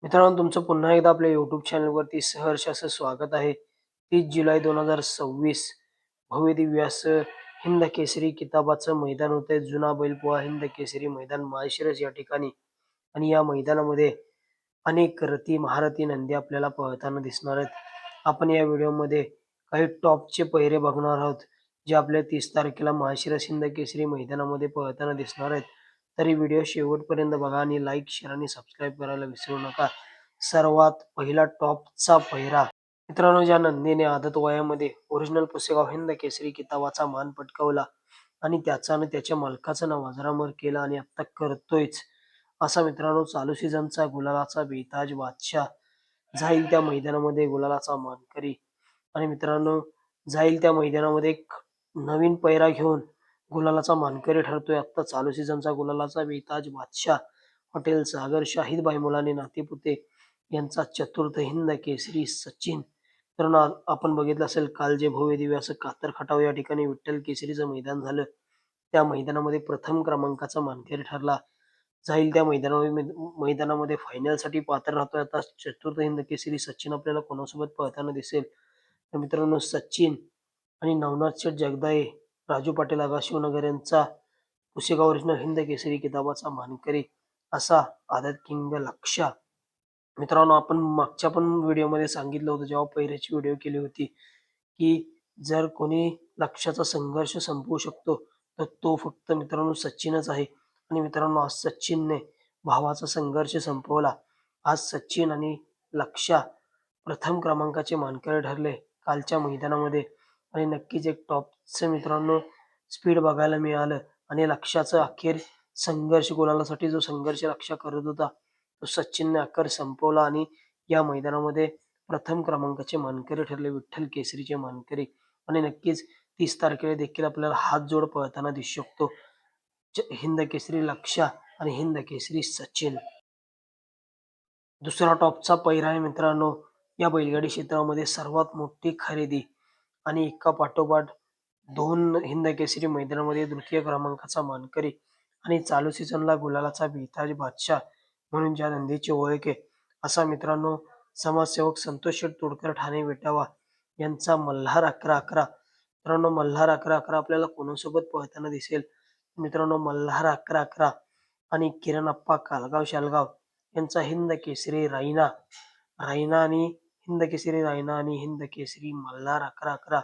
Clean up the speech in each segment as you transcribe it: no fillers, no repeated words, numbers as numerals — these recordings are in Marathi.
मित्रांनो, तुमचं पुन्हा एकदा आपल्या YouTube चॅनलवरती सहर्ष असं स्वागत आहे. 30 जुलै 2026 भव्य दिव्य असं हिंद केसरी किताबाचं मैदान होतंय. जुना बैलपोळा हिंद केसरी मैदान माळशिरस या ठिकाणी. आणि या मैदानामध्ये अनेक रथी महारथी नंदी आपल्याला पळताना दिसणार आहेत. आपण या व्हिडिओमध्ये काही टॉपचे पहिरे बघणार आहोत, जे आपल्या 30 तारखेला माळशिरस हिंद केसरी मैदानामध्ये पळताना दिसणार आहेत. तरी व्हिडिओ शेवटपर्यंत बघा आणि लाईक, शेअर आणि सबस्क्राईब करायला विसरू नका. सर्वात पहिला टॉपचा पहिरा मित्रांनो, ज्या नंदीने आदत वयामध्ये ओरिजिनल पुसेगाव हिंद केसरी किताबाचा मान पटकावला आणि त्याचा आणि त्याच्या मालकाचं नाव अजरामर केलं आणि आता करतोयच, असा मित्रांनो चालू सीझनचा गुलालाचा बेताज बादशाह जाईल त्या मैदानामध्ये गुलालाचा मानकरी. आणि मित्रांनो, जाईल त्या मैदानामध्ये एक नवीन पैरा घेऊन गुलालाचा मानकरी ठरतोय. आता चालू सीझनचा गुलालाचा बेताज बादशाह हॉटेल सागर शाहिद भाई मुलानी नातेपुते यांचा चतुर्थ हिंद केसरी सचिन. तर आपण बघितलं असेल, काल जे भव्य दिव्य असं कातर खटाव या ठिकाणी विठ्ठल केसरीचं मैदान झालं, त्या मैदानामध्ये प्रथम क्रमांकाचा मानकरी ठरला. जाईल त्या मैदानामध्ये फायनलसाठी पात्र राहतोय. आता चतुर्थ हिंद केसरी सचिन आपल्याला कोणासोबत पळताना दिसेल, तर मित्रांनो सचिन आणि नवनाथ शेठ जगदाळे, राजू पाटील आगा शिवनगर यांचा पुसेगाव ओरिजिनल हिंद केसरी किताबाचा मानकरी असा आदत किंग लक्ष्या. मित्रांनो, आपण मागच्या पण व्हिडिओमध्ये सांगितलं होतं, जेव्हा पहिल्याची व्हिडिओ केली होती, की जर कोणी लक्ष्याचा संघर्ष संपवू शकतो, तर तो फक्त मित्रांनो सचिनच आहे. आणि मित्रांनो, आज सचिनने भावाचा संघर्ष संपवला. आज सचिन आणि लक्ष्या प्रथम क्रमांकाचे मानकरी ठरले कालच्या मैदानामध्ये. आणि नक्कीच एक टॉपचं मित्रांनो स्पीड बघायला मिळालं. आणि लक्ष्याचं अखेर संघर्ष, गुलालासाठी जो संघर्ष लक्ष्य करत होता, तो सचिनने अखेर संपवला आणि या मैदानामध्ये प्रथम क्रमांकाचे मानकरी ठरले, विठ्ठल केसरीचे मानकरी. आणि नक्कीच 30 तारखेला देखील आपल्याला हात जोड पळताना दिसू शकतो, हिंद केसरी लक्ष्या आणि हिंद केसरी सचिन. दुसरा टॉपचा पहिरा आहे मित्रांनो, या बैलगाडी क्षेत्रामध्ये सर्वात मोठी खरेदी आणि एका पाठोपाठ 2 हिंद केसरी मैदानामध्ये तृतीय क्रमांकाचा मानकरी आणि चालू सीझनला गुलालाचा बेताज बादशाह म्हणून ज्या नंदीची ओळख आहे, असा मित्रांनो समाजसेवक संतोष शेठ तोडकर ठाणे वेटावा यांचा मल्हार 11-11. मित्रांनो, मल्हार 11-11 आपल्याला कोणासोबत पळताना दिसेल? मित्रांनो, मल्हार 11-11 आणि किरण अप्पा कालगाव शालगाव यांचा हिंद केसरी रायना रायना आणि हिंद केसरी रायना आणि हिंद केसरी मल्हार 11-11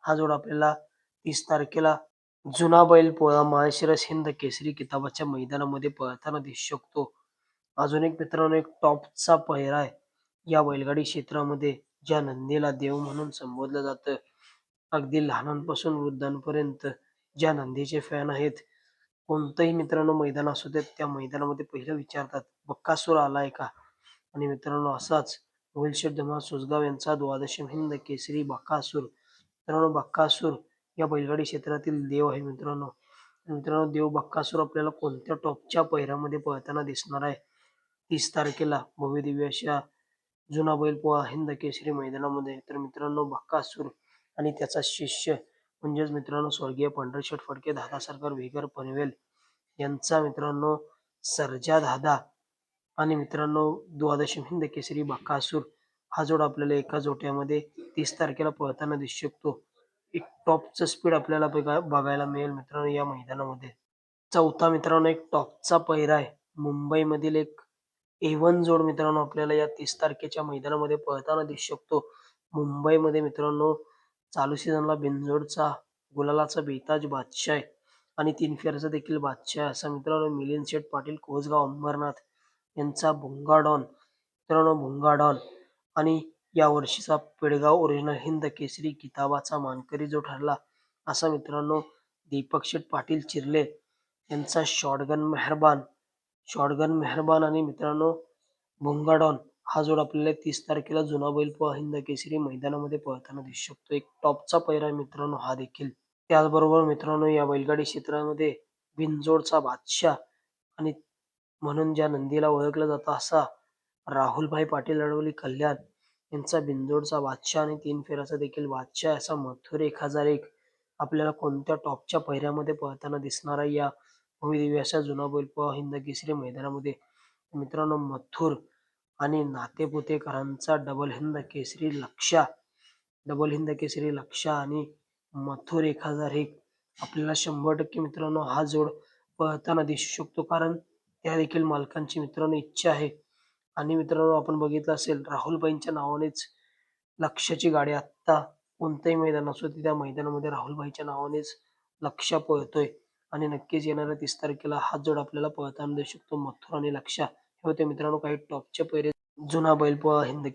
हा जोड आपल्याला 30 तारखेला जुना बैलपोळा माळशिरस हिंद केसरी किताबाच्या मैदानामध्ये पळताना दिसू शकतो. अजून एक मित्रांनो, एक टॉपचा पहिरा आहे या बैलगाडी क्षेत्रामध्ये, ज्या नंदीला देव म्हणून संबोधलं जातं. अगदी लहानांपासून वृद्धांपर्यंत ज्या नंदीचे फॅन आहेत, कोणतंही मित्रांनो मैदान असू देत, त्या मैदानामध्ये पहिलं विचारतात, बक्कासूर आलाय का? आणि मित्रांनो, असाच मोहिलशेठ धुमाळ सुसगाव यांचा द्वादशम हिंद केसरी बकासूर. मित्रांनो, बक्कासूर या बैलगाडी क्षेत्रातील देव आहे मित्रांनो. मित्रांनो, देव बक्कासूर आपल्याला कोणत्या टॉपच्या पहिऱ्यामध्ये पळताना दिसणार आहे 30 तारखेला भव्य दिव्य अशा जुना बैलपोळा हिंद केसरी मैदानामध्ये? तर मित्रांनो, बक्कासूर आणि त्याचा शिष्य म्हणजेच मित्रांनो स्वर्गीय पंढरीशेठ फडके, दादा सरकार वेगर पनवेल यांचा मित्रांनो सर्जा दादा आणि मित्रांनो द्वादशी हिंद केसरी बकासूर हा जोड आपल्याला एका जोट्यामध्ये 30 तारखेला पळताना दिसू शकतो. एक टॉपचं स्पीड आपल्याला बघायला मिळेल मित्रांनो या मैदानामध्ये. चौथा मित्रांनो, एक टॉपचा पहिरा आहे. मुंबईमधील एक A1 जोड मित्रांनो आपल्याला या 30 तारखेच्या मैदानामध्ये पळताना दिसू शकतो. मुंबईमध्ये मित्रांनो चालू सीझनला बिनजोडचा गुलालाचा बेताज बादशाह आहे आणि 3 फेऱ्याचा देखील बादशाह आहे, असा मित्रांनो मिलिंद शेठ पाटील कोसगाव अंबरनाथ यांचा भुंगा मित्रांनो भुंगा आणि या वर्षीचा पेडगाव ओरिजिनल हिंद केसरी किताबाचा मानकरी जो ठरला, असा मित्रांनो दीपक शेठ पाटील चिर्ले यांचा शॉटगन मेहरबान आणि मित्रांनो भुंगा हा जोड आपल्याला 30 तारखेला जुना बैलपोळा हिंद केसरी मैदानामध्ये पळताना दिसू शकतो. एक टॉपचा पहिरा आहे मित्रांनो हा देखील. त्याचबरोबर मित्रांनो, या बैलगाडी क्षेत्रामध्ये बिनजोडचा बादशाह आणि म्हणून ज्या नंदीला ओळखलं जातं, असा राहुलभाई पाटील अडवली कल्याण यांचा बिनजोडचा बादशाह आणि 3 फेऱ्याचा देखील बादशाह, असा मथुर 1001 आपल्याला कोणत्या टॉपच्या पहिऱ्यामध्ये पळताना दिसणार आहे या भव्य दिव्य अशा जुना बैलपोळा हिंद केसरी मैदानामध्ये? मित्रांनो, मथुर आणि नातेपुतेकरांचा डबल हिंद केसरी लक्ष्या आणि मथुर 1001 आपल्याला 100% मित्रांनो हा जोड पळताना दिसू शकतो, कारण त्या देखील मालकांची मित्रांनो इच्छा आहे. आणि मित्रांनो आपण बघितलं असेल राहुलभाईंच्या नावानेच लक्ष्याची गाडी आत्ता कोणतंही मैदान असो त्या मैदानामध्ये राहुलभाईच्या नावानेच लक्ष्या पळतोय. आणि नक्कीच येणाऱ्या 30 तारखेला हा जोड आपल्याला पळताना दिसू शकतो, मथुर आणि लक्ष्या. हे होते मित्रांनो काही टॉपचे पैरे जुना बैलपोळा हिंद केसरी.